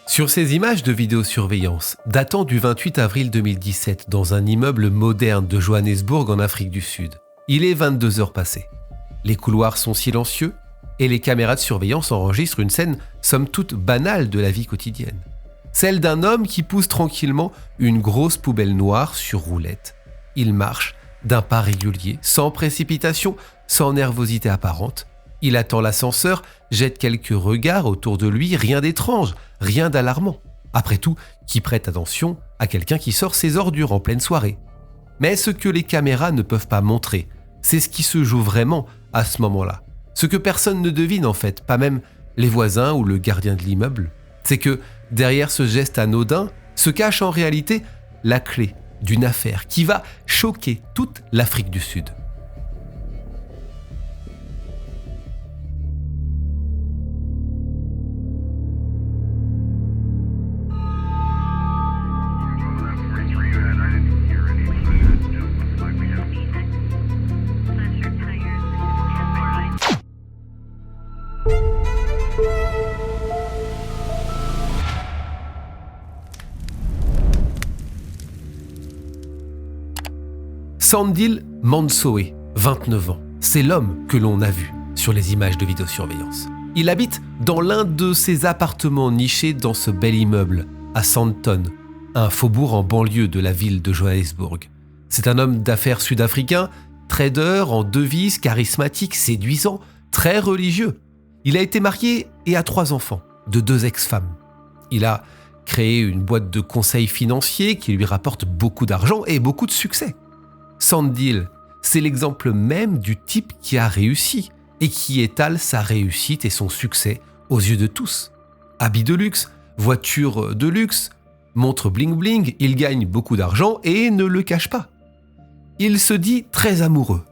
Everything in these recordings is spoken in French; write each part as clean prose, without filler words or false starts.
Sur ces images de vidéosurveillance, datant du 28 avril 2017 dans un immeuble moderne de Johannesburg en Afrique du Sud, il est 22 heures passées. Les couloirs sont silencieux et les caméras de surveillance enregistrent une scène somme toute banale de la vie quotidienne. Celle d'un homme qui pousse tranquillement une grosse poubelle noire sur roulette. Il marche d'un pas régulier, sans précipitation, sans nervosité apparente. Il attend l'ascenseur, jette quelques regards autour de lui, rien d'étrange, rien d'alarmant. Après tout, qui prête attention à quelqu'un qui sort ses ordures en pleine soirée. Mais ce que les caméras ne peuvent pas montrer, c'est ce qui se joue vraiment à ce moment-là. Ce que personne ne devine en fait, pas même les voisins ou le gardien de l'immeuble, c'est que derrière ce geste anodin se cache en réalité la clé d'une affaire qui va choquer toute l'Afrique du Sud. Sandile Mantsoe, 29 ans, c'est l'homme que l'on a vu sur les images de vidéosurveillance. Il habite dans l'un de ses appartements nichés dans ce bel immeuble, à Sandton, un faubourg en banlieue de la ville de Johannesburg. C'est un homme d'affaires sud-africain, trader en devises, charismatique, séduisant, très religieux. Il a été marié et a 3 enfants, de 2 ex-femmes. Il a créé une boîte de conseils financiers qui lui rapporte beaucoup d'argent et beaucoup de succès. Sandile, c'est l'exemple même du type qui a réussi et qui étale sa réussite et son succès aux yeux de tous. Habits de luxe, voitures de luxe, montre bling-bling, il gagne beaucoup d'argent et ne le cache pas. Il se dit très amoureux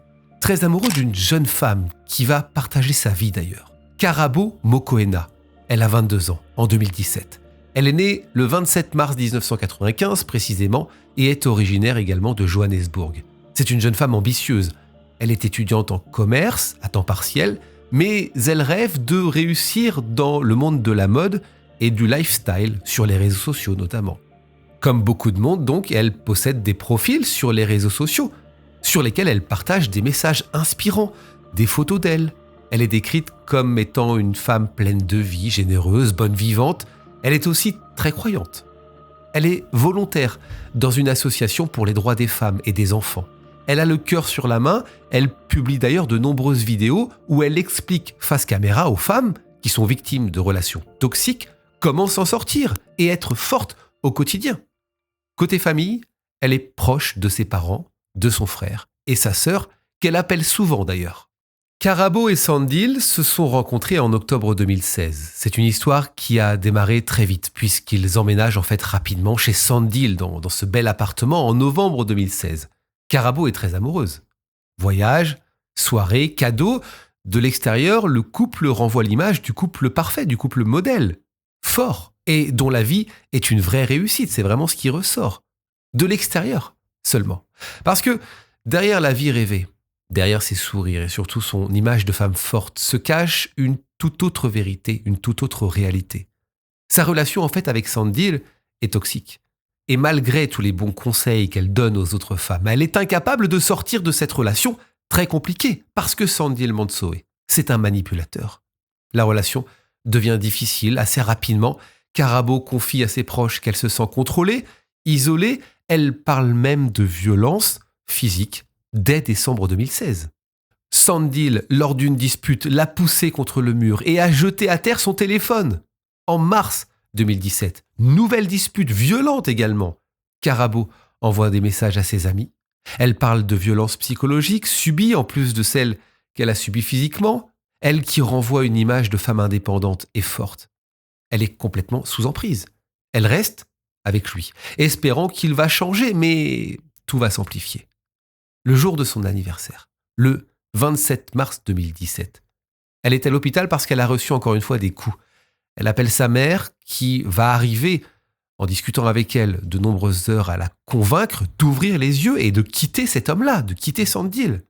d'une jeune femme qui va partager sa vie d'ailleurs. Karabo Mokoena, elle a 22 ans en 2017. Elle est née le 27 mars 1995 précisément et est originaire également de Johannesburg. C'est une jeune femme ambitieuse. Elle est étudiante en commerce, à temps partiel, mais elle rêve de réussir dans le monde de la mode et du lifestyle, sur les réseaux sociaux notamment. Comme beaucoup de monde donc, elle possède des profils sur les réseaux sociaux, sur lesquels elle partage des messages inspirants, des photos d'elle. Elle est décrite comme étant une femme pleine de vie, généreuse, bonne vivante. Elle est aussi très croyante. Elle est volontaire dans une association pour les droits des femmes et des enfants. Elle a le cœur sur la main, elle publie d'ailleurs de nombreuses vidéos où elle explique face caméra aux femmes qui sont victimes de relations toxiques comment s'en sortir et être forte au quotidien. Côté famille, elle est proche de ses parents, de son frère et sa sœur, qu'elle appelle souvent d'ailleurs. Karabo et Sandile se sont rencontrés en octobre 2016. C'est une histoire qui a démarré très vite puisqu'ils emménagent en fait rapidement chez Sandile dans ce bel appartement en novembre 2016. Karabo est très amoureuse. Voyage, soirée, cadeaux. De l'extérieur, le couple renvoie l'image du couple parfait, du couple modèle, fort, et dont la vie est une vraie réussite. C'est vraiment ce qui ressort. De l'extérieur seulement. Parce que derrière la vie rêvée, derrière ses sourires et surtout son image de femme forte, se cache une toute autre vérité, une toute autre réalité. Sa relation en fait avec Sandile est toxique. Et malgré tous les bons conseils qu'elle donne aux autres femmes, elle est incapable de sortir de cette relation très compliquée parce que Sandile Mantsoe, c'est un manipulateur. La relation devient difficile assez rapidement. Karabo confie à ses proches qu'elle se sent contrôlée, isolée. Elle parle même de violence physique dès décembre 2016. Sandile, lors d'une dispute, l'a poussé contre le mur et a jeté à terre son téléphone. En mars 2017, nouvelle dispute violente également. Karabo envoie des messages à ses amis. Elle parle de violences psychologiques subies en plus de celles qu'elle a subies physiquement. Elle qui renvoie une image de femme indépendante et forte. Elle est complètement sous emprise. Elle reste avec lui, espérant qu'il va changer, mais tout va s'amplifier. Le jour de son anniversaire, le 27 mars 2017, elle est à l'hôpital parce qu'elle a reçu encore une fois des coups. Elle appelle sa mère qui va arriver, en discutant avec elle de nombreuses heures, à la convaincre d'ouvrir les yeux et de quitter cet homme-là, de quitter Sandile.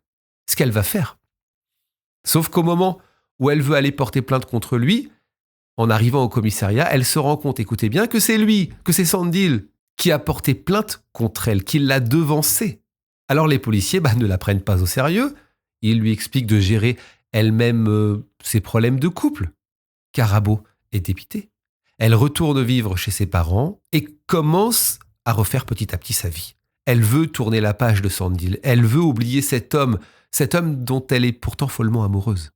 Ce qu'elle va faire. Sauf qu'au moment où elle veut aller porter plainte contre lui, En arrivant au commissariat, elle se rend compte, écoutez bien, que c'est lui, que c'est Sandil qui a porté plainte contre elle, qui l'a devancée. Alors les policiers ne la prennent pas au sérieux. Ils lui expliquent de gérer elle-même ses problèmes de couple. Karabo est dépitée. Elle retourne vivre chez ses parents et commence à refaire petit à petit sa vie. Elle veut tourner la page de Sandil. Elle veut oublier cet homme dont elle est pourtant follement amoureuse.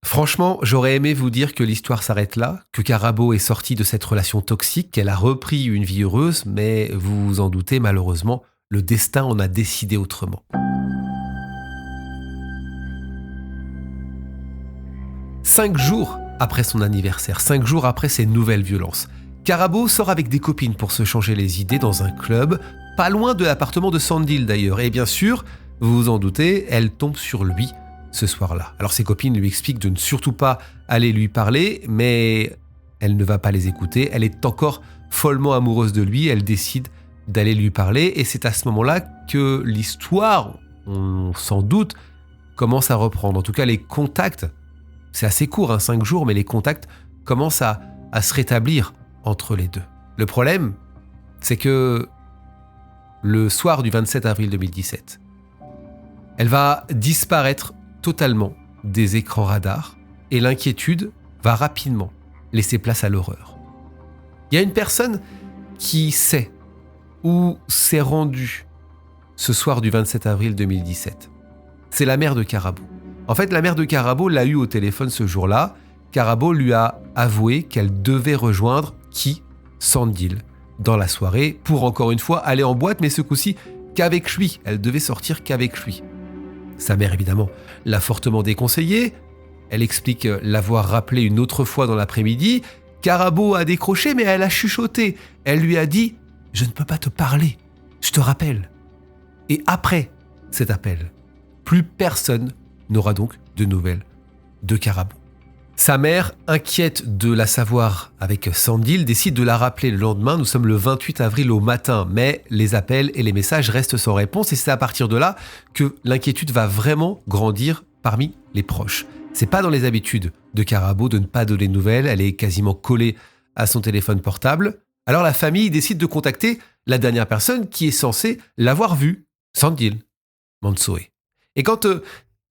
Franchement, j'aurais aimé vous dire que l'histoire s'arrête là, que Karabo est sortie de cette relation toxique, qu'elle a repris une vie heureuse, mais vous vous en doutez, malheureusement, le destin en a décidé autrement. Cinq jours après son anniversaire, 5 jours après ces nouvelles violences, Karabo sort avec des copines pour se changer les idées dans un club, pas loin de l'appartement de Sandil d'ailleurs. Et bien sûr, vous vous en doutez, elle tombe sur lui ce soir-là. Alors ses copines lui expliquent de ne surtout pas aller lui parler, mais elle ne va pas les écouter. Elle est encore follement amoureuse de lui, elle décide d'aller lui parler. Et c'est à ce moment-là que l'histoire, on s'en doute, commence à reprendre. En tout cas, les contacts, c'est assez court, 5 jours, mais les contacts commencent à se rétablir entre les deux. Le problème, c'est que le soir du 27 avril 2017, elle va disparaître totalement des écrans radars et l'inquiétude va rapidement laisser place à l'horreur. Il y a une personne qui sait où s'est rendue ce soir du 27 avril 2017. C'est la mère de Karabo. En fait, la mère de Karabo l'a eu au téléphone ce jour-là. Karabo lui a avoué qu'elle devait rejoindre Sandil dans la soirée pour encore une fois aller en boîte, mais ce coup-ci qu'avec lui. Elle devait sortir qu'avec lui. Sa mère, évidemment, l'a fortement déconseillé. Elle explique l'avoir rappelé une autre fois dans l'après-midi. Karabo a décroché, mais elle a chuchoté. Elle lui a dit « Je ne peux pas te parler, je te rappelle ». Et après cet appel, plus personne n'aura donc de nouvelles de Karabo. Sa mère, inquiète de la savoir avec Sandil, décide de la rappeler le lendemain. Nous sommes le 28 avril au matin, mais les appels et les messages restent sans réponse et c'est à partir de là que l'inquiétude va vraiment grandir parmi les proches. C'est pas dans les habitudes de Karabo de ne pas donner de nouvelles, elle est quasiment collée à son téléphone portable. Alors la famille décide de contacter la dernière personne qui est censée l'avoir vue, Sandil Mansoé. Et quand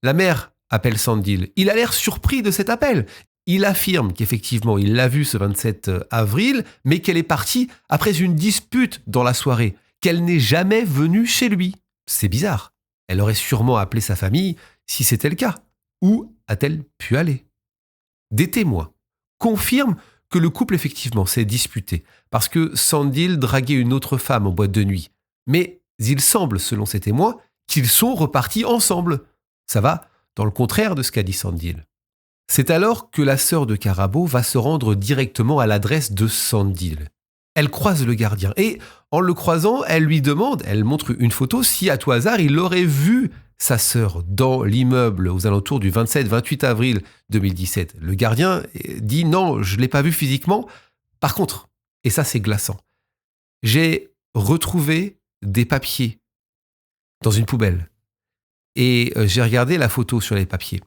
la mère appelle Sandil, il a l'air surpris de cet appel. Il affirme qu'effectivement, il l'a vue ce 27 avril, mais qu'elle est partie après une dispute dans la soirée, qu'elle n'est jamais venue chez lui. C'est bizarre. Elle aurait sûrement appelé sa famille si c'était le cas. Où a-t-elle pu aller ? Des témoins confirment que le couple effectivement s'est disputé parce que Sandil draguait une autre femme en boîte de nuit. Mais il semble, selon ces témoins, qu'ils sont repartis ensemble. Ça va dans le contraire de ce qu'a dit Sandil. C'est alors que la sœur de Karabo va se rendre directement à l'adresse de Sandil. Elle croise le gardien et, en le croisant, elle lui demande, elle montre une photo, si à tout hasard il aurait vu sa sœur dans l'immeuble aux alentours du 27-28 avril 2017. Le gardien dit non, je ne l'ai pas vu physiquement. Par contre, et ça c'est glaçant, j'ai retrouvé des papiers dans une poubelle. Et j'ai regardé la photo sur les papiers.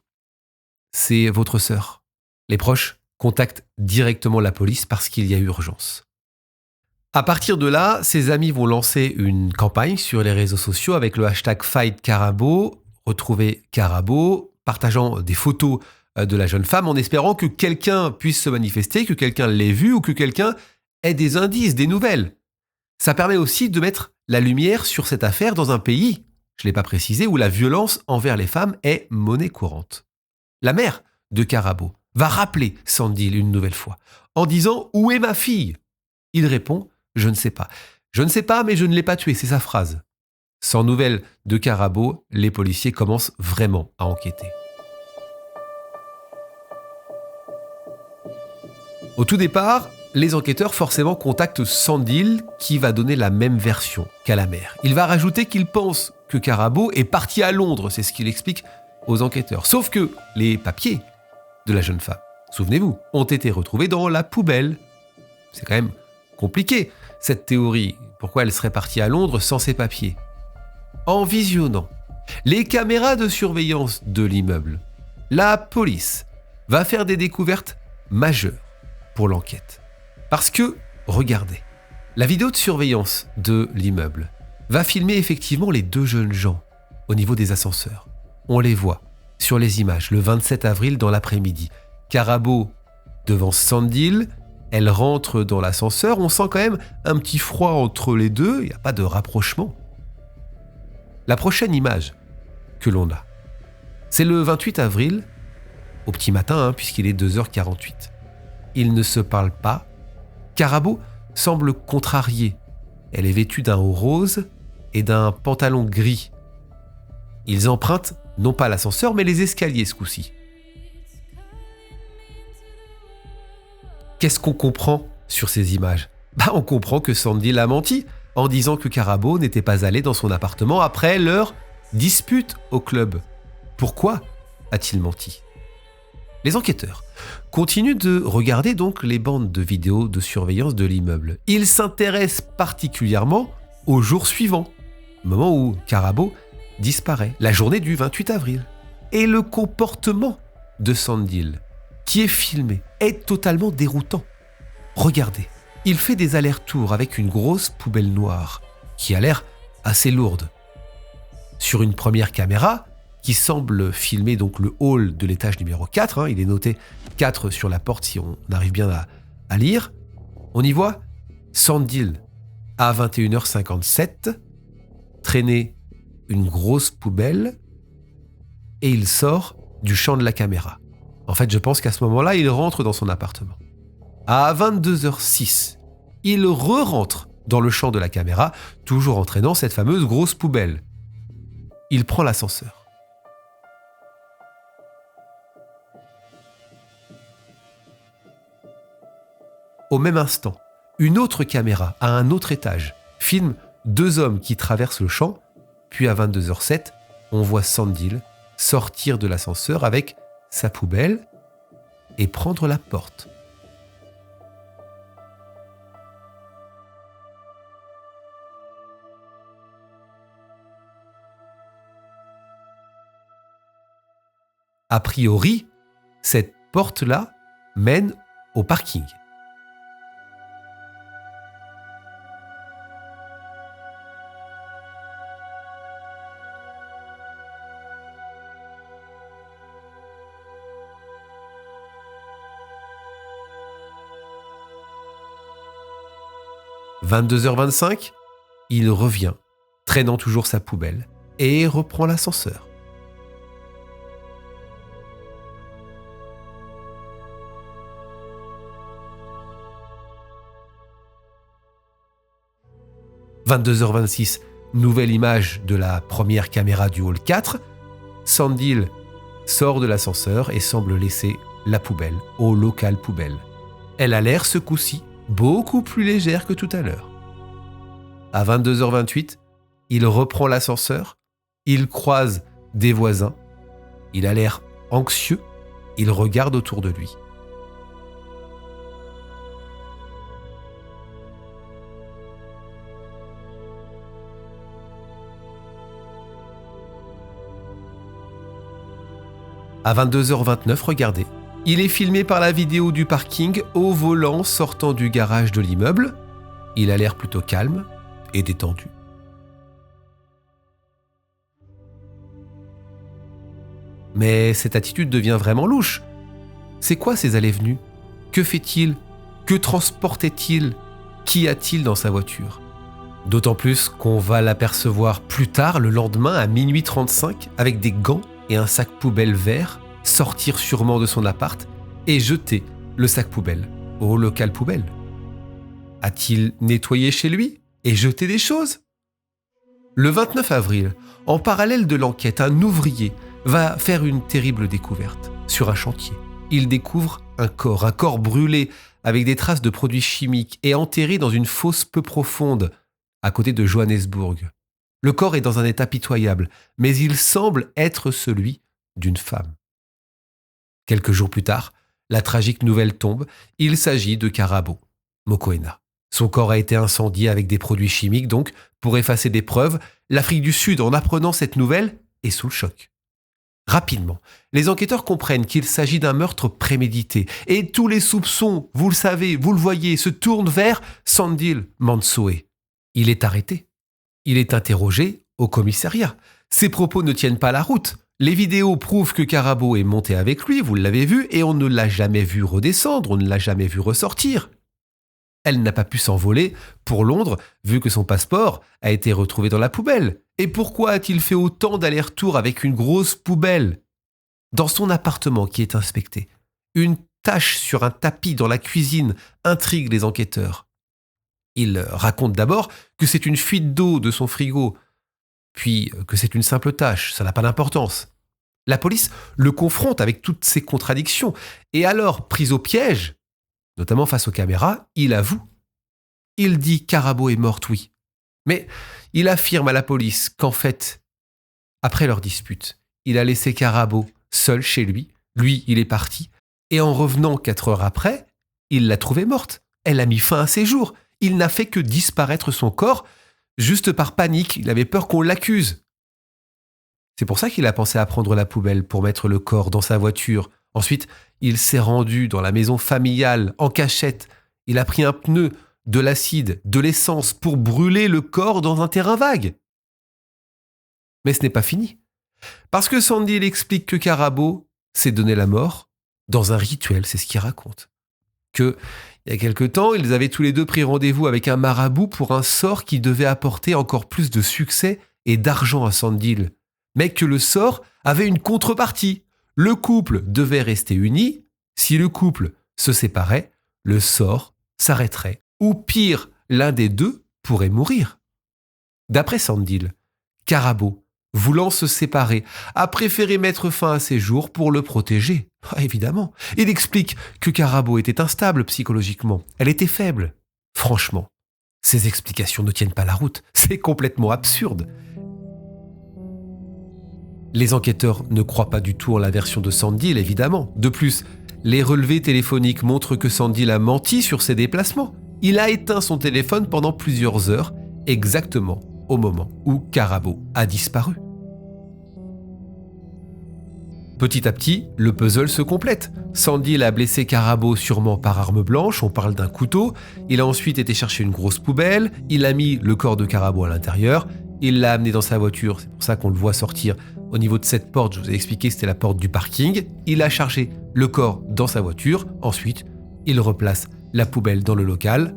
C'est votre sœur. Les proches contactent directement la police parce qu'il y a urgence. À partir de là, ses amis vont lancer une campagne sur les réseaux sociaux avec le hashtag #FightKarabo, retrouver Karabo, partageant des photos de la jeune femme en espérant que quelqu'un puisse se manifester, que quelqu'un l'ait vue ou que quelqu'un ait des indices, des nouvelles. Ça permet aussi de mettre la lumière sur cette affaire dans un pays, je ne l'ai pas précisé, où la violence envers les femmes est monnaie courante. La mère de Karabo va rappeler Sandil une nouvelle fois en disant « Où est ma fille ?» Il répond « Je ne sais pas. Je ne sais pas, mais je ne l'ai pas tuée. » C'est sa phrase. Sans nouvelles de Karabo, les policiers commencent vraiment à enquêter. Au tout départ, les enquêteurs forcément contactent Sandil qui va donner la même version qu'à la mère. Il va rajouter qu'il pense que Karabo est parti à Londres, c'est ce qu'il explique aux enquêteurs. Sauf que les papiers de la jeune femme, souvenez-vous, ont été retrouvés dans la poubelle. C'est quand même compliqué, cette théorie. Pourquoi elle serait partie à Londres sans ses papiers ? En visionnant les caméras de surveillance de l'immeuble, la police va faire des découvertes majeures. pour l'enquête. Parce que, regardez, la vidéo de surveillance de l'immeuble va filmer effectivement les deux jeunes gens au niveau des ascenseurs. On les voit sur les images le 27 avril dans l'après-midi. Karabo devant Sandil, elle rentre dans l'ascenseur, on sent quand même un petit froid entre les deux, il n'y a pas de rapprochement. La prochaine image que l'on a, c'est le 28 avril, au petit matin, puisqu'il est 2h48. Ils ne se parlent pas. Karabo semble contrariée. Elle est vêtue d'un haut rose et d'un pantalon gris. Ils empruntent non pas l'ascenseur, mais les escaliers ce coup-ci. Qu'est-ce qu'on comprend sur ces images ? On comprend que Sandil a menti en disant que Karabo n'était pas allé dans son appartement après leur dispute au club. Pourquoi a-t-il menti ? Les enquêteurs continuent de regarder donc les bandes de vidéos de surveillance de l'immeuble. Ils s'intéressent particulièrement au jour suivant, moment où Karabo disparaît, la journée du 28 avril. Et le comportement de Sandil, qui est filmé, est totalement déroutant. Regardez, il fait des allers-retours avec une grosse poubelle noire, qui a l'air assez lourde. Sur une première caméra, qui semble filmer donc le hall de l'étage numéro 4, il est noté 4 sur la porte si on arrive bien à lire, on y voit Sandil à 21h57 traîner une grosse poubelle et il sort du champ de la caméra. En fait, je pense qu'à ce moment-là, il rentre dans son appartement. À 22h06, il re-rentre dans le champ de la caméra, toujours entraînant cette fameuse grosse poubelle. Il prend l'ascenseur. Au même instant, une autre caméra à un autre étage filme deux hommes qui traversent le champ, puis à 22h07, on voit Sandil sortir de l'ascenseur avec sa poubelle et prendre la porte. A priori, cette porte-là mène au parking. « 22h25, il revient, traînant toujours sa poubelle, et reprend l'ascenseur. « 22h26, nouvelle image de la première caméra du hall 4. Sandil sort de l'ascenseur et semble laisser la poubelle au local poubelle. Elle a l'air ce coup-ci beaucoup plus légère que tout à l'heure. À 22h28, il reprend l'ascenseur, il croise des voisins, il a l'air anxieux, il regarde autour de lui. À 22h29, regardez, il est filmé par la vidéo du parking au volant sortant du garage de l'immeuble. Il a l'air plutôt calme et détendu. Mais cette attitude devient vraiment louche. C'est quoi ces allées-venues ? Que fait-il ? Que transportait-il ? Qu'y a-t-il dans sa voiture ? D'autant plus qu'on va l'apercevoir plus tard, le lendemain, à minuit 35, avec des gants et un sac poubelle vert, sortir sûrement de son appart et jeter le sac poubelle au local poubelle. A-t-il nettoyé chez lui et jeté des choses ? Le 29 avril, en parallèle de l'enquête, un ouvrier va faire une terrible découverte sur un chantier. Il découvre un corps brûlé avec des traces de produits chimiques et enterré dans une fosse peu profonde à côté de Johannesburg. Le corps est dans un état pitoyable, mais il semble être celui d'une femme. Quelques jours plus tard, la tragique nouvelle tombe, il s'agit de Karabo Mokoena. Son corps a été incendié avec des produits chimiques, donc, pour effacer des preuves, l'Afrique du Sud, en apprenant cette nouvelle, est sous le choc. Rapidement, les enquêteurs comprennent qu'il s'agit d'un meurtre prémédité et tous les soupçons, vous le savez, vous le voyez, se tournent vers Sandil Mansoé. Il est arrêté. Il est interrogé au commissariat. Ses propos ne tiennent pas la route. Les vidéos prouvent que Karabo est monté avec lui, vous l'avez vu, et on ne l'a jamais vu redescendre, on ne l'a jamais vu ressortir. Elle n'a pas pu s'envoler pour Londres, vu que son passeport a été retrouvé dans la poubelle. Et pourquoi a-t-il fait autant d'allers-retours avec une grosse poubelle ? Dans son appartement qui est inspecté, une tache sur un tapis dans la cuisine intrigue les enquêteurs. Il raconte d'abord que c'est une fuite d'eau de son frigo, puis que c'est une simple tache, ça n'a pas d'importance. La police le confronte avec toutes ces contradictions, et alors, pris au piège, notamment face aux caméras, il avoue. Il dit Karabo est morte, oui. Mais il affirme à la police qu'en fait, après leur dispute, il a laissé Karabo seul chez lui. Lui, il est parti. Et en revenant 4 heures après, il l'a trouvée morte. Elle a mis fin à ses jours. Il n'a fait que disparaître son corps, juste par panique. Il avait peur qu'on l'accuse. C'est pour ça qu'il a pensé à prendre la poubelle pour mettre le corps dans sa voiture. Ensuite, il s'est rendu dans la maison familiale, en cachette. Il a pris un pneu, de l'acide, de l'essence pour brûler le corps dans un terrain vague. Mais ce n'est pas fini. Parce que Sandil explique que Karabo s'est donné la mort dans un rituel, c'est ce qu'il raconte. Que, il y a quelque temps, ils avaient tous les deux pris rendez-vous avec un marabout pour un sort qui devait apporter encore plus de succès et d'argent à Sandil. Mais que le sort avait une contrepartie. Le couple devait rester uni. Si le couple se séparait, le sort s'arrêterait. Ou pire, l'un des deux pourrait mourir. D'après Sandil, Karabo, voulant se séparer, a préféré mettre fin à ses jours pour le protéger. Évidemment, il explique que Karabo était instable psychologiquement. Elle était faible. Franchement, ces explications ne tiennent pas la route. C'est complètement absurde. Les enquêteurs ne croient pas du tout en la version de Sandil, évidemment. De plus, les relevés téléphoniques montrent que Sandil a menti sur ses déplacements. Il a éteint son téléphone pendant plusieurs heures, exactement au moment où Karabo a disparu. Petit à petit, le puzzle se complète. Sandil a blessé Karabo sûrement par arme blanche, on parle d'un couteau. Il a ensuite été chercher une grosse poubelle, il a mis le corps de Karabo à l'intérieur, il l'a amené dans sa voiture, c'est pour ça qu'on le voit sortir au niveau de cette porte, je vous ai expliqué que c'était la porte du parking. Il a chargé le corps dans sa voiture, ensuite il replace la poubelle dans le local,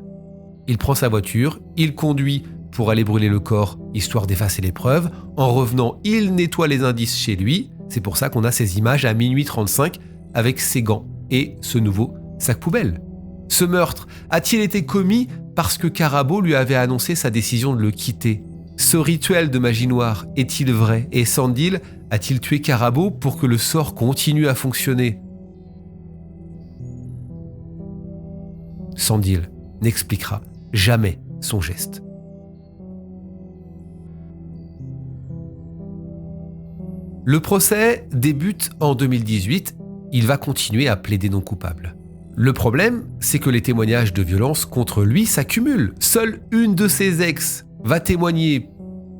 il prend sa voiture, il conduit pour aller brûler le corps, histoire d'effacer les preuves. En revenant, il nettoie les indices chez lui. C'est pour ça qu'on a ces images à minuit 35 avec ses gants et ce nouveau sac poubelle. Ce meurtre a-t-il été commis parce que Karabo lui avait annoncé sa décision de le quitter ? Ce rituel de magie noire est-il vrai ? Et Sandil a-t-il tué Karabo pour que le sort continue à fonctionner ? Sandil n'expliquera jamais son geste. Le procès débute en 2018, il va continuer à plaider non coupable. Le problème, c'est que les témoignages de violence contre lui s'accumulent. Seule une de ses ex va témoigner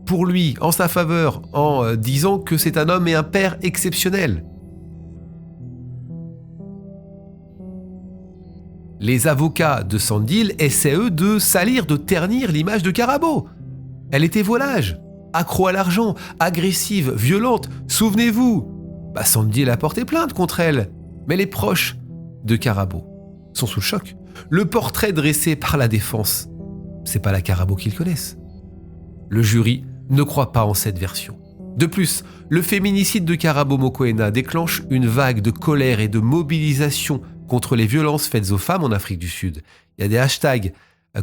pour lui, en sa faveur, en disant que c'est un homme et un père exceptionnel. Les avocats de Sandil essaient, eux, de salir, de ternir l'image de Karabo. Elle était volage, accro à l'argent, agressive, violente. Souvenez-vous, Sandil a porté plainte contre elle. Mais les proches de Karabo sont sous le choc. Le portrait dressé par la défense, c'est pas la Karabo qu'ils connaissent. Le jury ne croit pas en cette version. De plus, le féminicide de Karabo Mokoena déclenche une vague de colère et de mobilisation contre les violences faites aux femmes en Afrique du Sud. Il y a des hashtags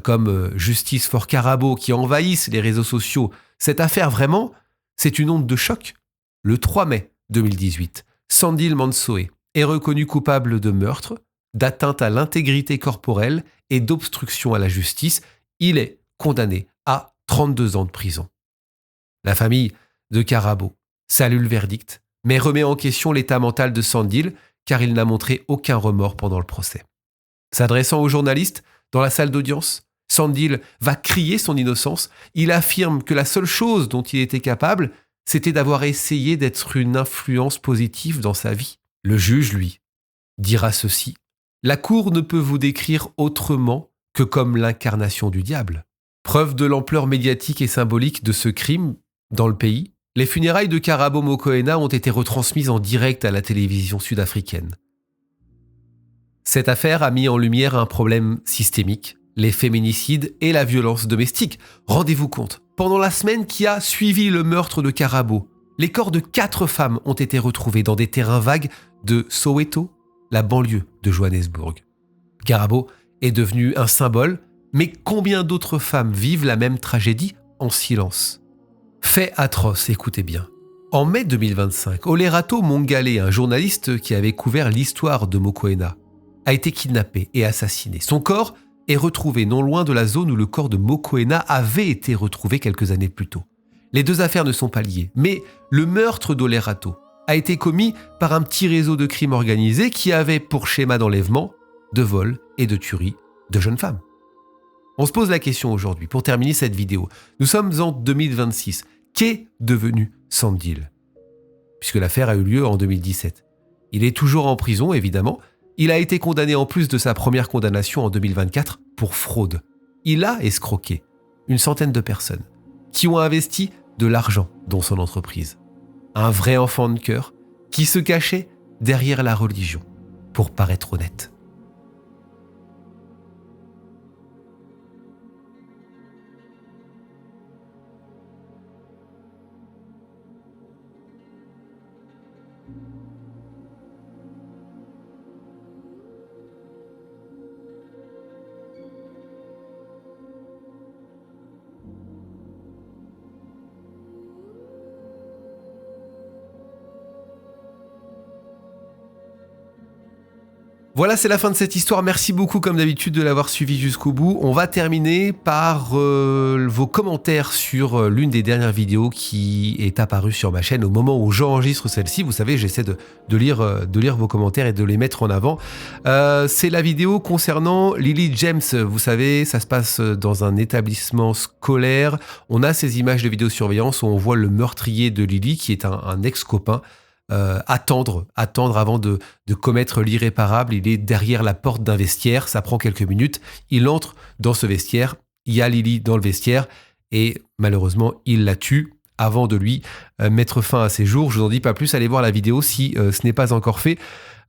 comme Justice for Karabo qui envahissent les réseaux sociaux. Cette affaire, vraiment, c'est une onde de choc. Le 3 mai 2018, Sandil Mansoé est reconnu coupable de meurtre, d'atteinte à l'intégrité corporelle et d'obstruction à la justice. Il est condamné à 32 ans de prison. La famille de Karabo salue le verdict, mais remet en question l'état mental de Sandil car il n'a montré aucun remords pendant le procès. S'adressant aux journalistes dans la salle d'audience, Sandil va crier son innocence. Il affirme que la seule chose dont il était capable, c'était d'avoir essayé d'être une influence positive dans sa vie. Le juge, lui, dira ceci. La cour ne peut vous décrire autrement que comme l'incarnation du diable. Preuve de l'ampleur médiatique et symbolique de ce crime dans le pays, les funérailles de Karabo Mokoena ont été retransmises en direct à la télévision sud-africaine. Cette affaire a mis en lumière un problème systémique, les féminicides et la violence domestique. Rendez-vous compte, pendant la semaine qui a suivi le meurtre de Karabo, les corps de 4 femmes ont été retrouvés dans des terrains vagues de Soweto, la banlieue de Johannesburg. Karabo est devenu un symbole, mais combien d'autres femmes vivent la même tragédie en silence ? Fait atroce, écoutez bien. En mai 2025, Olerato Mongale, un journaliste qui avait couvert l'histoire de Mokoena, a été kidnappé et assassiné. Son corps est retrouvé non loin de la zone où le corps de Mokoena avait été retrouvé quelques années plus tôt. Les 2 affaires ne sont pas liées, mais le meurtre d'Olerato a été commis par un petit réseau de crimes organisés qui avait pour schéma d'enlèvement, de vol et de tuerie de jeunes femmes. On se pose la question aujourd'hui, pour terminer cette vidéo. Nous sommes en 2026. Qu'est devenu Sandile ? Puisque l'affaire a eu lieu en 2017. Il est toujours en prison, évidemment. Il a été condamné en plus de sa première condamnation en 2024 pour fraude. Il a escroqué une centaine de personnes qui ont investi de l'argent dans son entreprise. Un vrai enfant de cœur qui se cachait derrière la religion pour paraître honnête. Voilà, c'est la fin de cette histoire. Merci beaucoup, comme d'habitude, de l'avoir suivi jusqu'au bout. On va terminer par vos commentaires sur l'une des dernières vidéos qui est apparue sur ma chaîne au moment où j'enregistre celle-ci. Vous savez, j'essaie de lire vos commentaires et de les mettre en avant. C'est la vidéo concernant Lily James. Vous savez, ça se passe dans un établissement scolaire. On a ces images de vidéosurveillance où on voit le meurtrier de Lily, qui est un ex-copain. Attendre avant de commettre l'irréparable. Il est derrière la porte d'un vestiaire, ça prend quelques minutes, il entre dans ce vestiaire, il y a Lily dans le vestiaire et malheureusement il la tue avant de lui mettre fin à ses jours. Je vous en dis pas plus, allez voir la vidéo si ce n'est pas encore fait.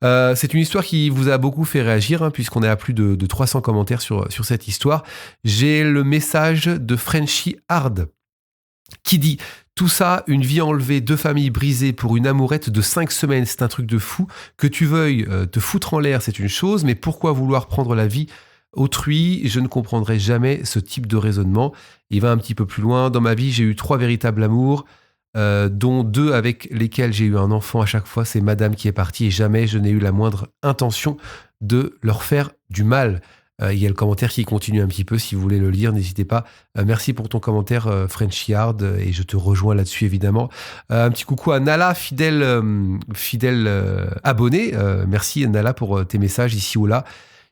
C'est une histoire qui vous a beaucoup fait réagir, puisqu'on est à plus de 300 commentaires sur cette histoire. J'ai le message de Frenchy Hard qui dit « Tout ça, une vie enlevée, 2 familles brisées pour une amourette de 5 semaines, c'est un truc de fou. Que tu veuilles te foutre en l'air, c'est une chose, mais pourquoi vouloir prendre la vie autrui ? Je ne comprendrai jamais ce type de raisonnement. » Il va un petit peu plus loin. « Dans ma vie, j'ai eu 3 véritables amours, dont 2 avec lesquels j'ai eu un enfant à chaque fois. C'est madame qui est partie et jamais je n'ai eu la moindre intention de leur faire du mal. » Il y a le commentaire qui continue un petit peu, si vous voulez le lire, n'hésitez pas. Merci pour ton commentaire, Frenchy Hard, et je te rejoins là-dessus, évidemment. Un petit coucou à Nala, fidèle abonné. Merci, Nala, pour tes messages ici ou là.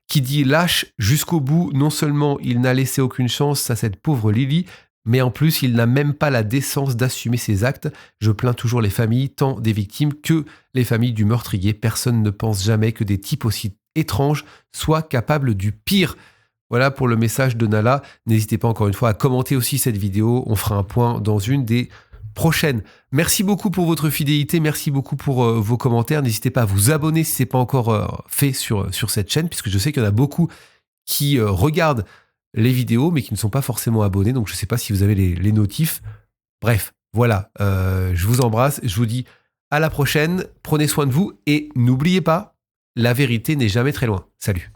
Qui dit « Lâche jusqu'au bout, non seulement il n'a laissé aucune chance à cette pauvre Lily, mais en plus, il n'a même pas la décence d'assumer ses actes. Je plains toujours les familles, tant des victimes que les familles du meurtrier. Personne ne pense jamais que des types aussi étrange, soit capable du pire. » Voilà pour le message de Nala. N'hésitez pas encore une fois à commenter aussi cette vidéo. On fera un point dans une des prochaines. Merci beaucoup pour votre fidélité. Merci beaucoup pour vos commentaires. N'hésitez pas à vous abonner si ce n'est pas encore fait sur cette chaîne, puisque je sais qu'il y en a beaucoup qui regardent les vidéos, mais qui ne sont pas forcément abonnés. Donc je ne sais pas si vous avez les notifs. Bref, voilà. Je vous embrasse. Je vous dis à la prochaine. Prenez soin de vous et n'oubliez pas, la vérité n'est jamais très loin. Salut.